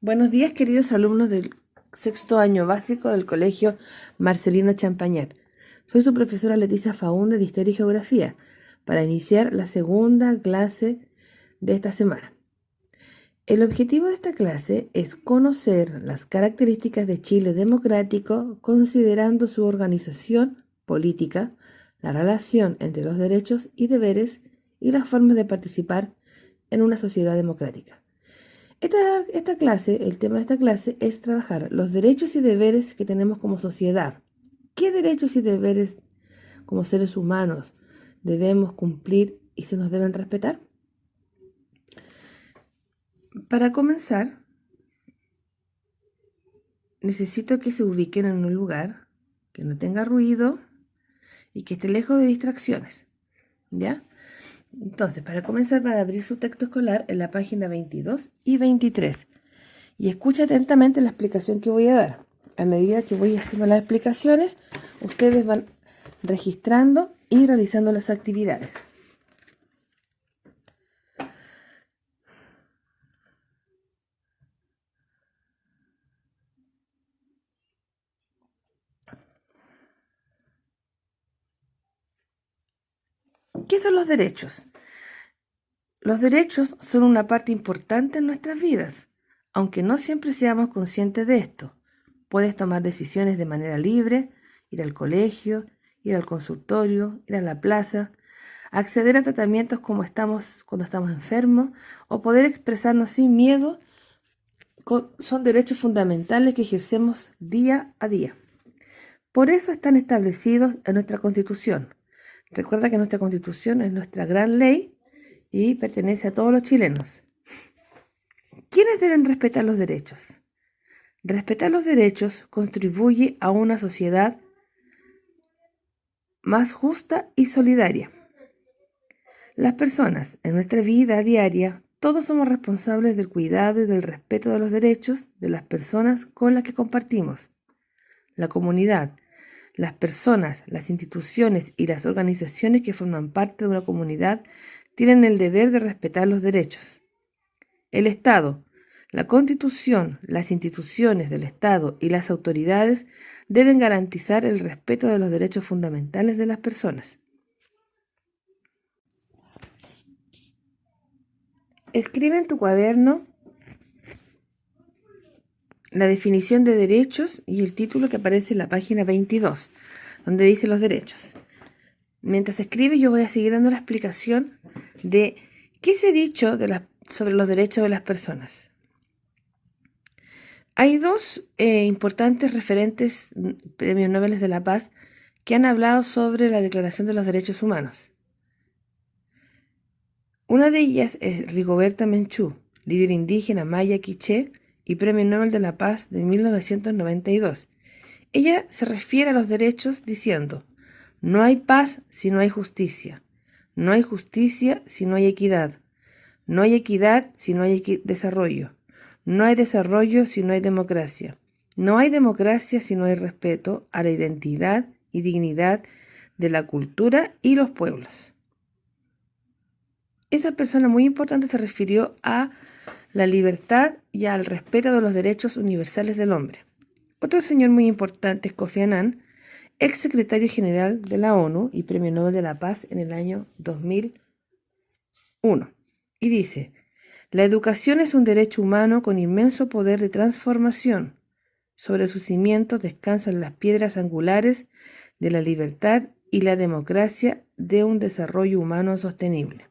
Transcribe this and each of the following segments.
Buenos días, queridos alumnos del sexto año básico del Colegio Marcelino Champañat. Soy su profesora Leticia Faúnde de Historia y Geografía para iniciar la segunda clase de esta semana. El objetivo de esta clase es conocer las características de Chile democrático considerando su organización política, la relación entre los derechos y deberes y las formas de participar en una sociedad democrática. Esta clase, el tema de esta clase es trabajar los derechos y deberes que tenemos como sociedad. ¿Qué derechos y deberes como seres humanos debemos cumplir y se nos deben respetar? Para comenzar, necesito que se ubiquen en un lugar que no tenga ruido y que esté lejos de distracciones, ¿ya? Entonces, para comenzar, van a abrir su texto escolar en la página 22 y 23 y escucha atentamente la explicación que voy a dar. A medida que voy haciendo las explicaciones, ustedes van registrando y realizando las actividades. ¿Qué son los derechos? Los derechos son una parte importante en nuestras vidas, aunque no siempre seamos conscientes de esto. Puedes tomar decisiones de manera libre, ir al colegio, ir al consultorio, ir a la plaza, acceder a tratamientos cuando estamos enfermos o poder expresarnos sin miedo son derechos fundamentales que ejercemos día a día. Por eso están establecidos en nuestra Constitución. Recuerda que nuestra Constitución es nuestra gran ley y pertenece a todos los chilenos. ¿Quiénes deben respetar los derechos? Respetar los derechos contribuye a una sociedad más justa y solidaria. Las personas en nuestra vida diaria, todos somos responsables del cuidado y del respeto de los derechos de las personas con las que compartimos. La comunidad, las personas, las instituciones y las organizaciones que forman parte de una comunidad tienen el deber de respetar los derechos. El Estado, la Constitución, las instituciones del Estado y las autoridades deben garantizar el respeto de los derechos fundamentales de las personas. Escribe en tu cuaderno la definición de derechos y el título que aparece en la página 22, donde dice los derechos. Mientras escribe, yo voy a seguir dando la explicación de qué se ha dicho sobre los derechos de las personas. Hay dos importantes referentes premios Nobel de la Paz que han hablado sobre la Declaración de los Derechos Humanos. Una de ellas es Rigoberta Menchú, líder indígena maya quiché y Premio Nobel de la Paz de 1992. Ella se refiere a los derechos diciendo: no hay paz si no hay justicia, no hay justicia si no hay equidad, no hay equidad si no hay desarrollo, no hay desarrollo si no hay democracia, no hay democracia si no hay respeto a la identidad y dignidad de la cultura y los pueblos. Esa persona muy importante se refirió a la libertad y al respeto de los derechos universales del hombre. Otro señor muy importante es Kofi Annan, ex secretario general de la ONU y Premio Nobel de la Paz en el año 2001. Y dice: la educación es un derecho humano con inmenso poder de transformación. Sobre sus cimientos descansan las piedras angulares de la libertad y la democracia de un desarrollo humano sostenible.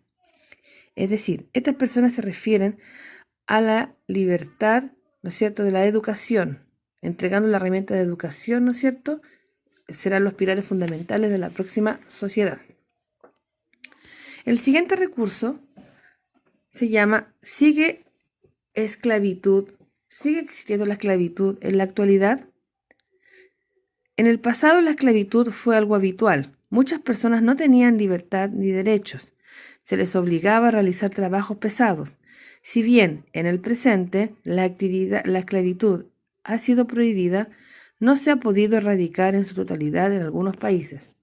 Es decir, estas personas se refieren a la libertad, ¿no es cierto?, de la educación, entregando la herramienta de educación, ¿no es cierto?, serán los pilares fundamentales de la próxima sociedad. El siguiente recurso se llama ¿sigue existiendo la esclavitud en la actualidad? En el pasado la esclavitud fue algo habitual. Muchas personas no tenían libertad ni derechos. Se les obligaba a realizar trabajos pesados. Si bien en el presente la esclavitud ha sido prohibida, no se ha podido erradicar en su totalidad en algunos países.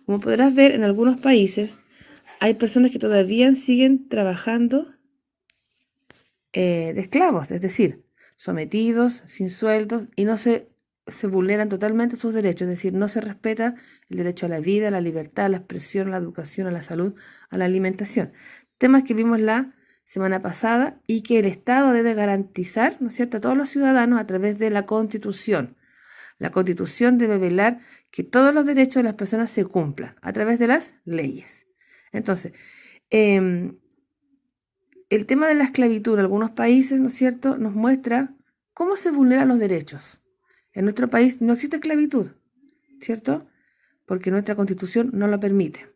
Como podrás ver, en algunos países hay personas que todavía siguen trabajando de esclavos, es decir, sometidos, sin sueldos, y no se vulneran totalmente sus derechos, es decir, no se respeta el derecho a la vida, a la libertad, a la expresión, a la educación, a la salud, a la alimentación. Temas que vimos la semana pasada y que el Estado debe garantizar, ¿no es cierto?, a todos los ciudadanos a través de la Constitución. La Constitución debe velar que todos los derechos de las personas se cumplan a través de las leyes. Entonces, el tema de la esclavitud en algunos países, ¿no es cierto?, nos muestra cómo se vulneran los derechos. En nuestro país no existe esclavitud, ¿cierto? Porque nuestra Constitución no lo permite.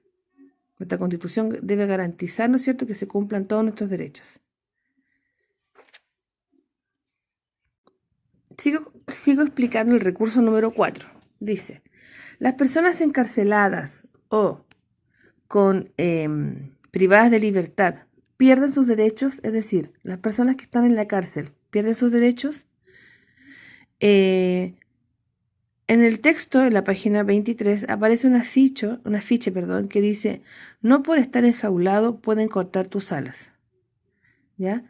Nuestra Constitución debe garantizar, ¿no es cierto?, que se cumplan todos nuestros derechos. Sigo explicando el recurso número 4. Dice, las personas encarceladas o privadas de libertad pierden sus derechos, es decir, las personas que están en la cárcel pierden sus derechos. En el texto, en la página 23, aparece un afiche, que dice, no por estar enjaulado pueden cortar tus alas. ¿Ya?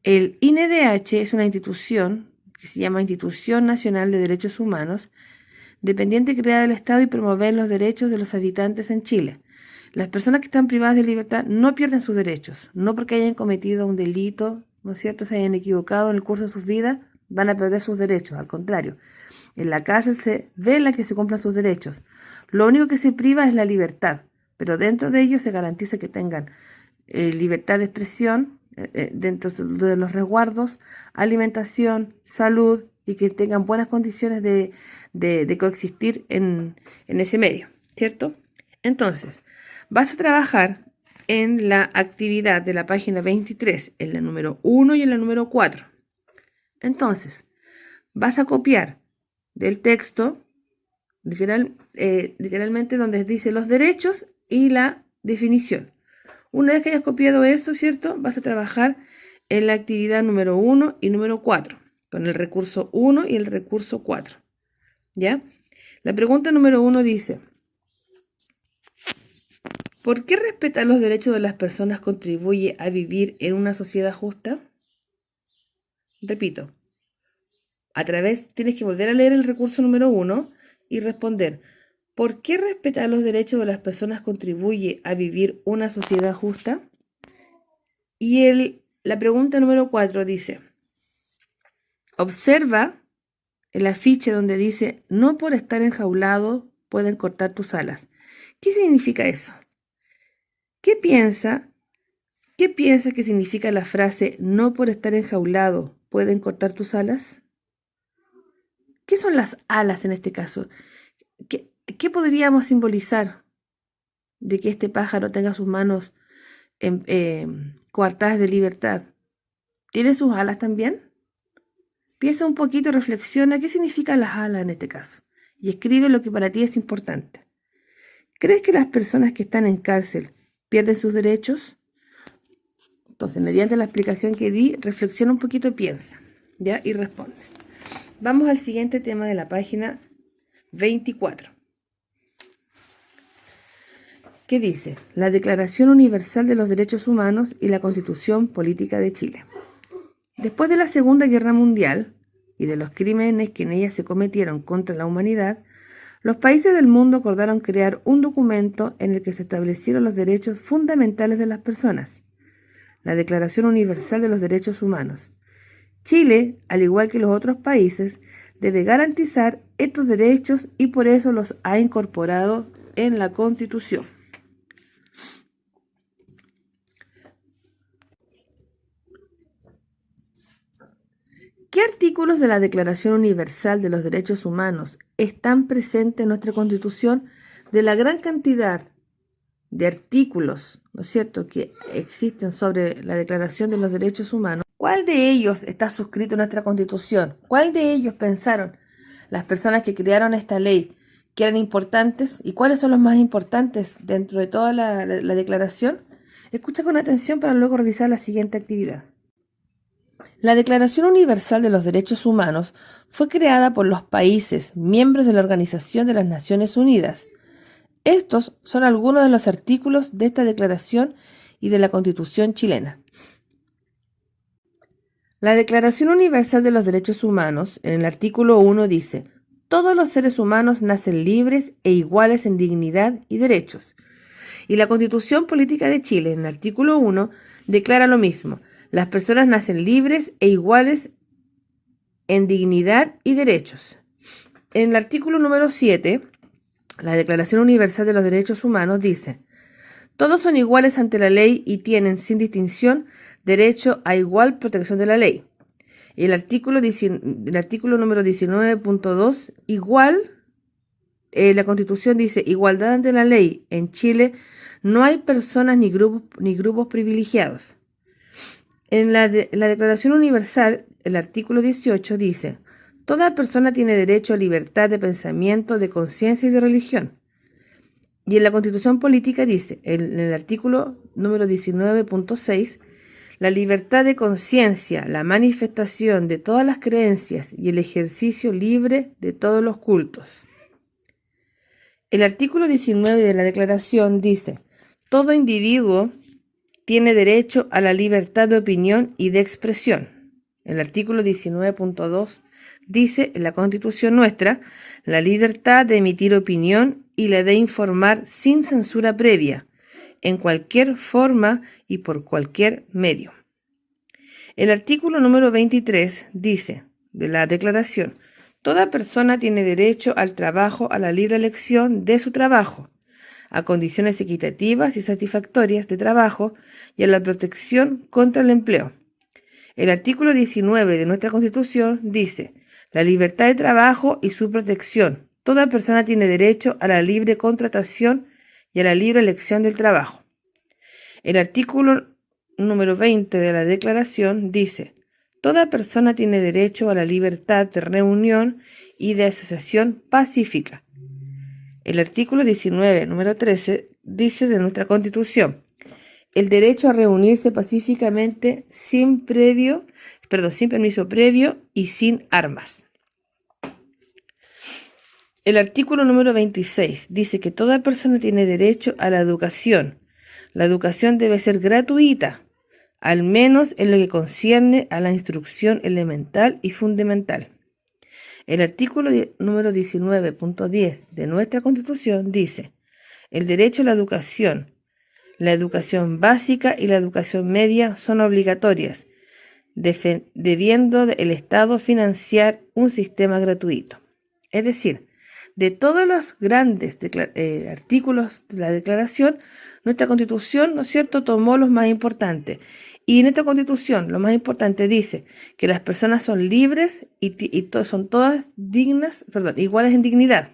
El INDH es una institución que se llama Institución Nacional de Derechos Humanos, dependiente creada del Estado y promover los derechos de los habitantes en Chile. Las personas que están privadas de libertad no pierden sus derechos, no porque hayan cometido un delito, ¿no es cierto?, se hayan equivocado en el curso de sus vidas, van a perder sus derechos, al contrario. En la cárcel se vela que se cumplan sus derechos. Lo único que se priva es la libertad, pero dentro de ello se garantiza que tengan libertad de expresión, dentro de los resguardos, alimentación, salud y que tengan buenas condiciones de coexistir en ese medio, ¿cierto? Entonces, vas a trabajar en la actividad de la página 23, en la número 1 y en la número 4. Entonces, vas a copiar del texto, literalmente donde dice los derechos y la definición. Una vez que hayas copiado eso, ¿cierto?, vas a trabajar en la actividad número 1 y número 4, con el recurso 1 y el recurso 4. ¿Ya? La pregunta número 1 dice, ¿por qué respetar los derechos de las personas contribuye a vivir en una sociedad justa? Repito, tienes que volver a leer el recurso número 1 y responder, ¿por qué respetar los derechos de las personas contribuye a vivir una sociedad justa? Y la pregunta número 4 dice, observa el afiche donde dice, no por estar enjaulado pueden cortar tus alas. ¿Qué significa eso? ¿Qué piensa que significa la frase, no por estar enjaulado pueden cortar tus alas? ¿Qué son las alas en este caso? ¿Qué podríamos simbolizar de que este pájaro tenga sus manos coartadas de libertad? ¿Tiene sus alas también? Piensa un poquito, reflexiona qué significan las alas en este caso y escribe lo que para ti es importante. ¿Crees que las personas que están en cárcel pierden sus derechos? Entonces, mediante la explicación que di, reflexiona un poquito y piensa, ¿ya? Y responde. Vamos al siguiente tema de la página 24. ¿Qué dice? La Declaración Universal de los Derechos Humanos y la Constitución Política de Chile. Después de la Segunda Guerra Mundial y de los crímenes que en ella se cometieron contra la humanidad, los países del mundo acordaron crear un documento en el que se establecieron los derechos fundamentales de las personas, la Declaración Universal de los Derechos Humanos. Chile, al igual que los otros países, debe garantizar estos derechos y por eso los ha incorporado en la Constitución. ¿Qué artículos de la Declaración Universal de los Derechos Humanos están presentes en nuestra Constitución? De la gran cantidad de artículos, ¿no es cierto?, que existen sobre la Declaración de los Derechos Humanos, ¿cuál de ellos está suscrito en nuestra Constitución? ¿Cuál de ellos pensaron las personas que crearon esta ley que eran importantes? ¿Y cuáles son los más importantes dentro de toda la declaración? Escucha con atención para luego realizar la siguiente actividad. La Declaración Universal de los Derechos Humanos fue creada por los países miembros de la Organización de las Naciones Unidas. Estos son algunos de los artículos de esta declaración y de la Constitución chilena. La Declaración Universal de los Derechos Humanos, en el artículo 1, dice: todos los seres humanos nacen libres e iguales en dignidad y derechos. Y la Constitución Política de Chile, en el artículo 1, declara lo mismo: las personas nacen libres e iguales en dignidad y derechos. En el artículo número 7, la Declaración Universal de los Derechos Humanos dice: todos son iguales ante la ley y tienen, sin distinción, derecho a igual protección de la ley. Y el artículo número 19.2, la Constitución dice: igualdad ante la ley. En Chile no hay personas ni grupos privilegiados. En la Declaración Universal, el artículo 18 dice: toda persona tiene derecho a libertad de pensamiento, de conciencia y de religión. Y en la Constitución Política dice, en el artículo número 19.6, la libertad de conciencia, la manifestación de todas las creencias y el ejercicio libre de todos los cultos. El artículo 19 de la Declaración dice: todo individuo tiene derecho a la libertad de opinión y de expresión. El artículo 19.2 dice en la Constitución nuestra: la libertad de emitir opinión y la de informar sin censura previa, en cualquier forma y por cualquier medio. El artículo número 23 dice de la Declaración: toda persona tiene derecho al trabajo, a la libre elección de su trabajo, a condiciones equitativas y satisfactorias de trabajo y a la protección contra el empleo. El artículo 19 de nuestra Constitución dice: la libertad de trabajo y su protección. Toda persona tiene derecho a la libre contratación y a la libre elección del trabajo. El artículo número 20 de la Declaración dice: toda persona tiene derecho a la libertad de reunión y de asociación pacífica. El artículo 19, número 13, dice de nuestra Constitución: el derecho a reunirse pacíficamente sin permiso previo y sin armas. El artículo número 26 dice que toda persona tiene derecho a la educación. La educación debe ser gratuita, al menos en lo que concierne a la instrucción elemental y fundamental. El artículo número 19.10 de nuestra Constitución dice: el derecho a la educación básica y la educación media son obligatorias, debiendo el Estado financiar un sistema gratuito. Es decir, de todos los grandes artículos de la Declaración, nuestra Constitución, ¿no es cierto?, tomó los más importantes. Y en esta Constitución, lo más importante dice que las personas son libres y son todas iguales en dignidad.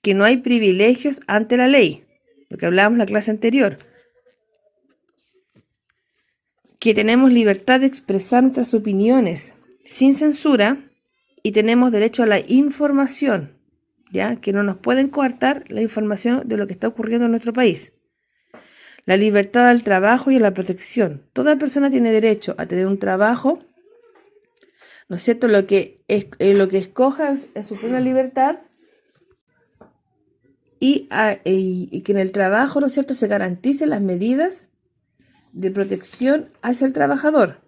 Que no hay privilegios ante la ley, lo que hablábamos en la clase anterior. Que tenemos libertad de expresar nuestras opiniones sin censura y tenemos derecho a la información, ¿ya? Que no nos pueden coartar la información de lo que está ocurriendo en nuestro país. La libertad al trabajo y a la protección. Toda persona tiene derecho a tener un trabajo, ¿no es cierto?, lo que escoja en su plena libertad y que en el trabajo, ¿no es cierto?, se garanticen las medidas de protección hacia el trabajador.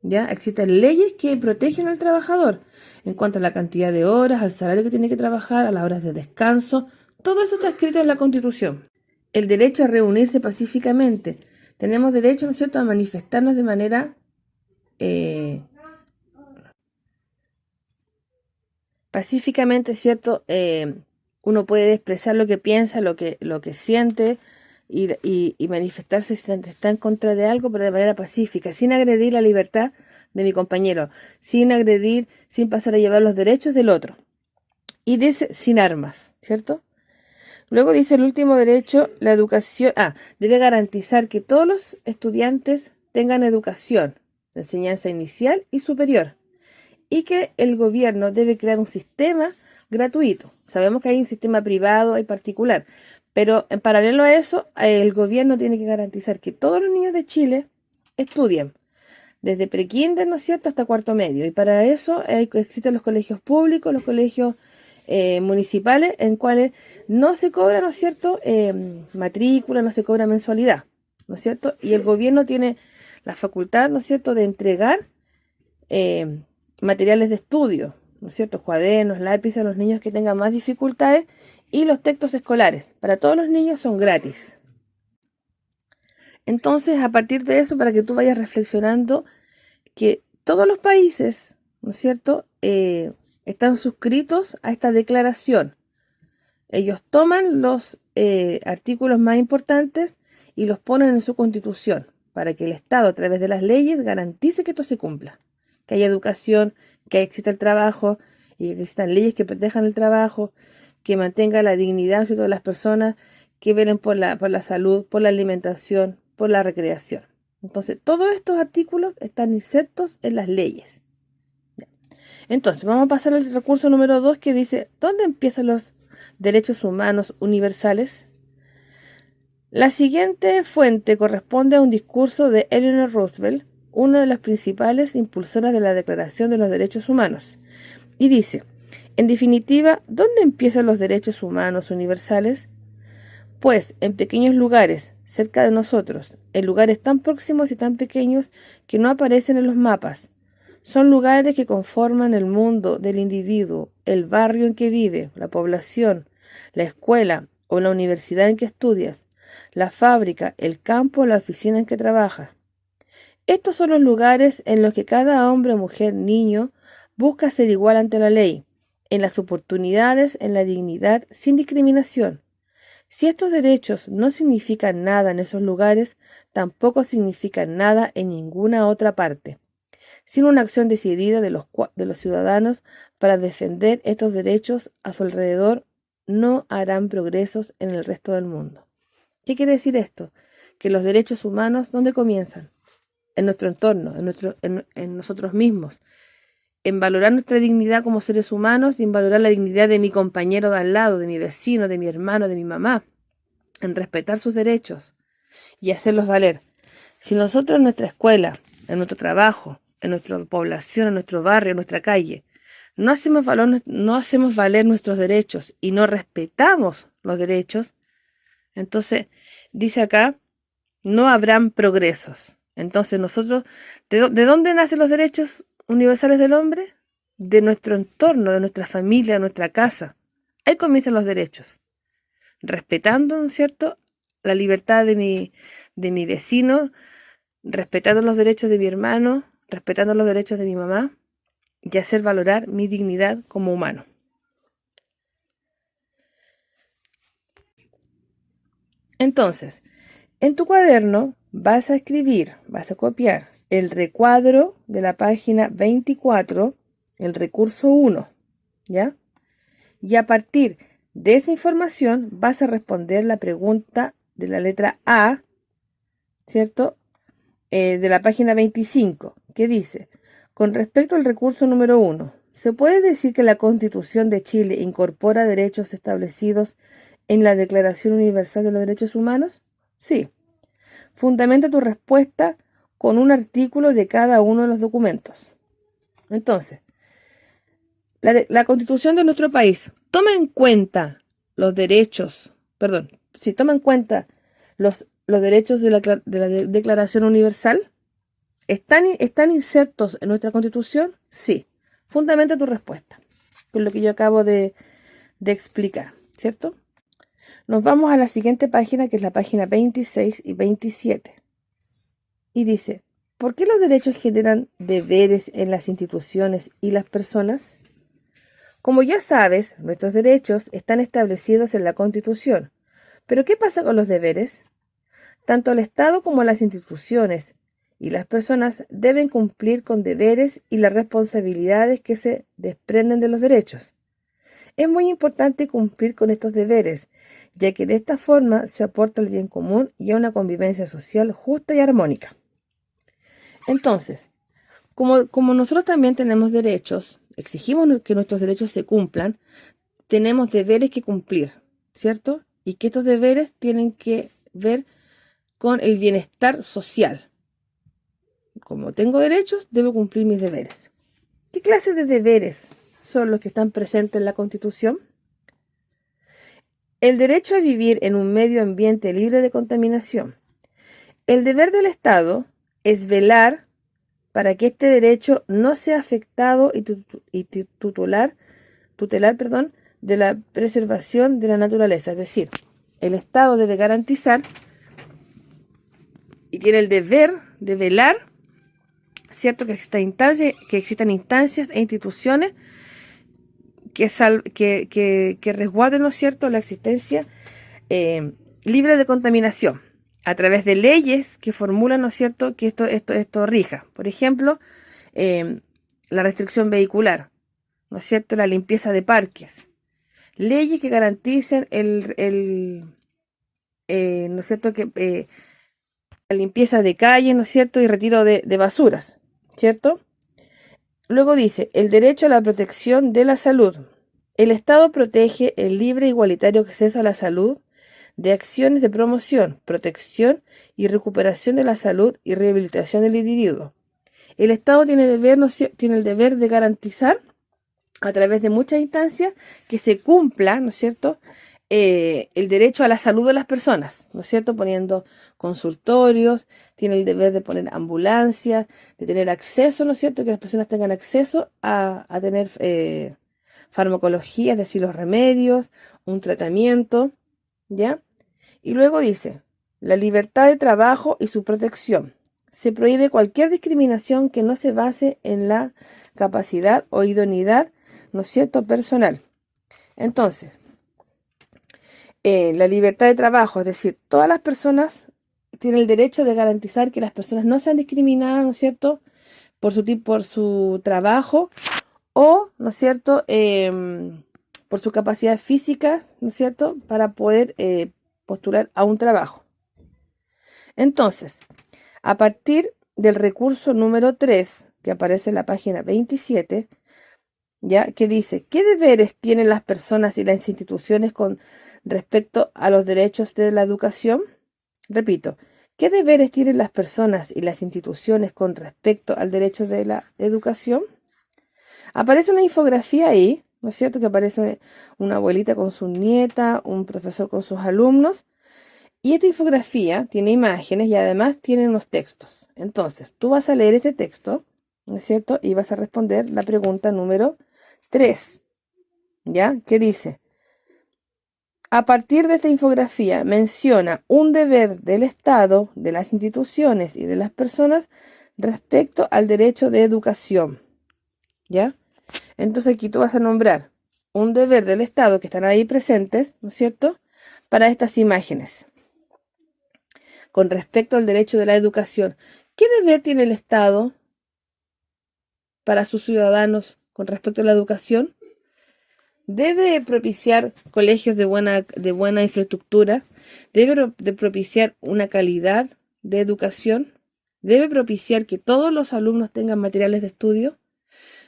¿Ya? Existen leyes que protegen al trabajador en cuanto a la cantidad de horas, al salario que tiene que trabajar, a las horas de descanso. Todo eso está escrito en la Constitución. El derecho a reunirse pacíficamente. Tenemos derecho, ¿no es cierto?, a manifestarnos de manera pacíficamente, ¿cierto? Uno puede expresar lo que piensa, lo que siente y manifestarse si está en contra de algo, pero de manera pacífica, sin agredir la libertad de mi compañero, sin agredir, sin pasar a llevar los derechos del otro. Y dice sin armas, ¿cierto? Luego dice el último derecho, la educación, debe garantizar que todos los estudiantes tengan educación, enseñanza inicial y superior, y que el gobierno debe crear un sistema gratuito. Sabemos que hay un sistema privado, hay particular, pero en paralelo a eso, el gobierno tiene que garantizar que todos los niños de Chile estudien, desde prekinder, ¿no es cierto?, hasta cuarto medio. Y para eso existen los colegios públicos, los colegios municipales, en cuales no se cobra, ¿no es cierto?, matrícula, no se cobra mensualidad, ¿no es cierto? Y el gobierno tiene la facultad, ¿no es cierto?, de entregar materiales de estudio, ¿no es cierto? Cuadernos, lápices a los niños que tengan más dificultades y los textos escolares. Para todos los niños son gratis. Entonces, a partir de eso, para que tú vayas reflexionando que todos los países, ¿no es cierto?, están suscritos a esta declaración. Ellos toman los artículos más importantes y los ponen en su constitución para que el Estado, a través de las leyes, garantice que esto se cumpla. Que haya educación, que exista el trabajo y que existan leyes que protejan el trabajo, que mantenga la dignidad de las personas, que velen por la salud, por la alimentación, por la recreación. Entonces, todos estos artículos están insertos en las leyes. Entonces, vamos a pasar al recurso número 2 que dice, ¿dónde empiezan los derechos humanos universales? La siguiente fuente corresponde a un discurso de Eleanor Roosevelt, una de las principales impulsoras de la Declaración de los Derechos Humanos, y dice, en definitiva, ¿dónde empiezan los derechos humanos universales? Pues en pequeños lugares, cerca de nosotros, en lugares tan próximos y tan pequeños que no aparecen en los mapas. Son lugares que conforman el mundo del individuo, el barrio en que vive, la población, la escuela o la universidad en que estudias, la fábrica, el campo o la oficina en que trabajas. Estos son los lugares en los que cada hombre, mujer, niño busca ser igual ante la ley, en las oportunidades, en la dignidad, sin discriminación. Si estos derechos no significan nada en esos lugares, tampoco significan nada en ninguna otra parte. Sin una acción decidida de los ciudadanos para defender estos derechos a su alrededor, no harán progresos en el resto del mundo. ¿Qué quiere decir esto? Que los derechos humanos, ¿dónde comienzan? En nuestro entorno, en nosotros mismos. En valorar nuestra dignidad como seres humanos y en valorar la dignidad de mi compañero de al lado, de mi vecino, de mi hermano, de mi mamá. En respetar sus derechos y hacerlos valer. Si nosotros en nuestra escuela, en nuestro trabajo, en nuestra población, en nuestro barrio, en nuestra calle, no hacemos valer nuestros derechos y no respetamos los derechos, entonces, dice acá, no habrán progresos. Entonces nosotros, ¿de dónde nacen los derechos universales del hombre? De nuestro entorno, de nuestra familia, de nuestra casa. Ahí comienzan los derechos. Respetando, ¿no es cierto?, la libertad de mi vecino, respetando los derechos de mi hermano, respetando los derechos de mi mamá y hacer valorar mi dignidad como humano. Entonces, en tu cuaderno vas a escribir, vas a copiar el recuadro de la página 24, el recurso 1, ¿ya? Y a partir de esa información vas a responder la pregunta de la letra A, ¿cierto? De la página 25, que dice, con respecto al recurso número 1, ¿se puede decir que la Constitución de Chile incorpora derechos establecidos en la Declaración Universal de los Derechos Humanos? Sí. Fundamenta tu respuesta con un artículo de cada uno de los documentos. Entonces, la Constitución de nuestro país toma en cuenta los derechos, toma en cuenta los derechos de la Declaración Universal. ¿Están insertos en nuestra Constitución? Sí. Fundamenta tu respuesta, con lo que yo acabo de explicar, ¿cierto? Nos vamos a la siguiente página, que es la página 26 y 27. Y dice, ¿por qué los derechos generan deberes en las instituciones y las personas? Como ya sabes, nuestros derechos están establecidos en la Constitución. ¿Pero qué pasa con los deberes? Tanto el Estado como las instituciones y las personas deben cumplir con deberes y las responsabilidades que se desprenden de los derechos. Es muy importante cumplir con estos deberes, ya que de esta forma se aporta al bien común y a una convivencia social justa y armónica. Entonces, como nosotros también tenemos derechos, exigimos que nuestros derechos se cumplan, tenemos deberes que cumplir, ¿cierto? Y que estos deberes tienen que ver con el bienestar social. Como tengo derechos, debo cumplir mis deberes. ¿Qué clase de deberes son los que están presentes en la Constitución? El derecho a vivir en un medio ambiente libre de contaminación. El deber del Estado es velar para que este derecho no sea afectado tutelar, perdón, de la preservación de la naturaleza. Es decir, el Estado debe garantizar y tiene el deber de velar, ¿cierto?, que existan instancias e instituciones que resguarden, ¿no es cierto?, la existencia libre de contaminación, a través de leyes que formulan, ¿no es cierto?, que esto rija. Por ejemplo, la restricción vehicular, ¿no es cierto?, la limpieza de parques. Leyes que garanticen ¿no es cierto?, que la limpieza de calles, ¿no es cierto?, y retiro de basuras, ¿cierto? Luego dice, el derecho a la protección de la salud. El Estado protege el libre e igualitario acceso a la salud de acciones de promoción, protección y recuperación de la salud y rehabilitación del individuo. El Estado tiene el deber de garantizar, a través de muchas instancias, que se cumpla, ¿no es cierto?, el derecho a la salud de las personas, ¿no es cierto?, poniendo consultorios, tiene el deber de poner ambulancias, de tener acceso, ¿no es cierto?, que las personas tengan acceso a tener farmacología, es decir, los remedios, un tratamiento, ¿ya? Y luego dice, la libertad de trabajo y su protección. Se prohíbe cualquier discriminación que no se base en la capacidad o idoneidad, ¿no es cierto?, personal. Entonces, la libertad de trabajo, es decir, todas las personas tienen el derecho de garantizar que las personas no sean discriminadas, ¿no es cierto?, por su trabajo o, ¿no es cierto?, por sus capacidades físicas, ¿no es cierto?, para poder postular a un trabajo. Entonces, a partir del recurso número 3, que aparece en la página 27, ¿ya?, que dice, ¿qué deberes tienen las personas y las instituciones con respecto a los derechos de la educación? Repito, ¿qué deberes tienen las personas y las instituciones con respecto al derecho de la educación? Aparece una infografía ahí, ¿no es cierto?, que aparece una abuelita con su nieta, un profesor con sus alumnos, y esta infografía tiene imágenes y además tiene unos textos. Entonces, tú vas a leer este texto, ¿no es cierto?, y vas a responder la pregunta número 3, ¿ya?, que dice, a partir de esta infografía menciona un deber del Estado, de las instituciones y de las personas respecto al derecho de educación, ¿ya? Entonces aquí tú vas a nombrar un deber del Estado que están ahí presentes, ¿no es cierto?, para estas imágenes. Con respecto al derecho de la educación, ¿qué deber tiene el Estado para sus ciudadanos con respecto a la educación? Debe propiciar colegios de buena infraestructura, debe de propiciar una calidad de educación, debe propiciar que todos los alumnos tengan materiales de estudio.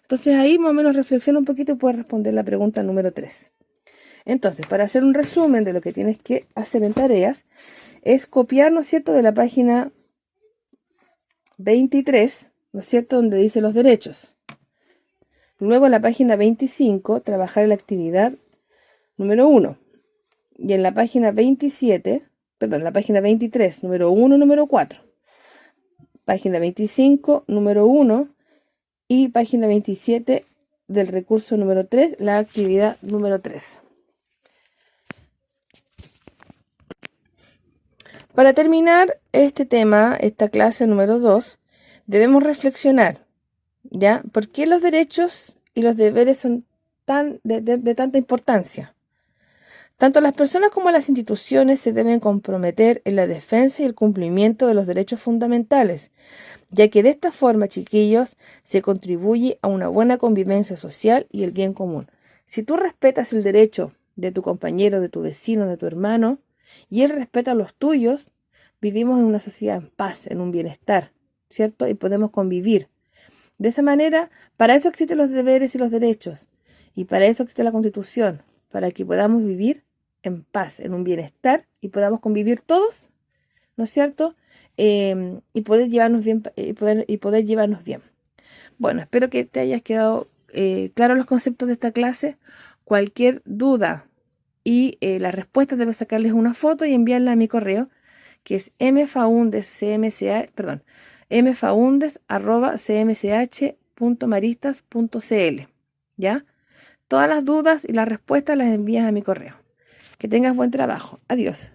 Entonces ahí más o menos reflexiona un poquito y puedes responder la pregunta número 3. Entonces, para hacer un resumen de lo que tienes que hacer en tareas, es copiar, ¿no es cierto?, de la página 23, ¿no es cierto?, donde dice los derechos. Luego en la página 25, trabajar en la actividad número 1. Y en la página 23, número 1, número 4. Página 25, número 1. Y página 27 del recurso número 3, la actividad número 3. Para terminar este tema, esta clase número 2, debemos reflexionar, ¿ya?, ¿por qué los derechos y los deberes son de tanta importancia? Tanto las personas como las instituciones se deben comprometer en la defensa y el cumplimiento de los derechos fundamentales, ya que de esta forma, chiquillos, se contribuye a una buena convivencia social y el bien común. Si tú respetas el derecho de tu compañero, de tu vecino, de tu hermano, y él respeta los tuyos, vivimos en una sociedad en paz, en un bienestar, ¿cierto? Y podemos convivir. De esa manera, para eso existen los deberes y los derechos, y para eso existe la Constitución, para que podamos vivir en paz, en un bienestar, y podamos convivir todos, ¿no es cierto?, y poder llevarnos bien, poder llevarnos bien. Bueno, espero que te hayas quedado claros los conceptos de esta clase. Cualquier duda y la respuesta debes sacarles una foto y enviarla a mi correo, que es mfaundecmca, mfaundes@cmch.maristas.cl. ¿Ya? Todas las dudas y las respuestas las envías a mi correo. Que tengas buen trabajo. Adiós.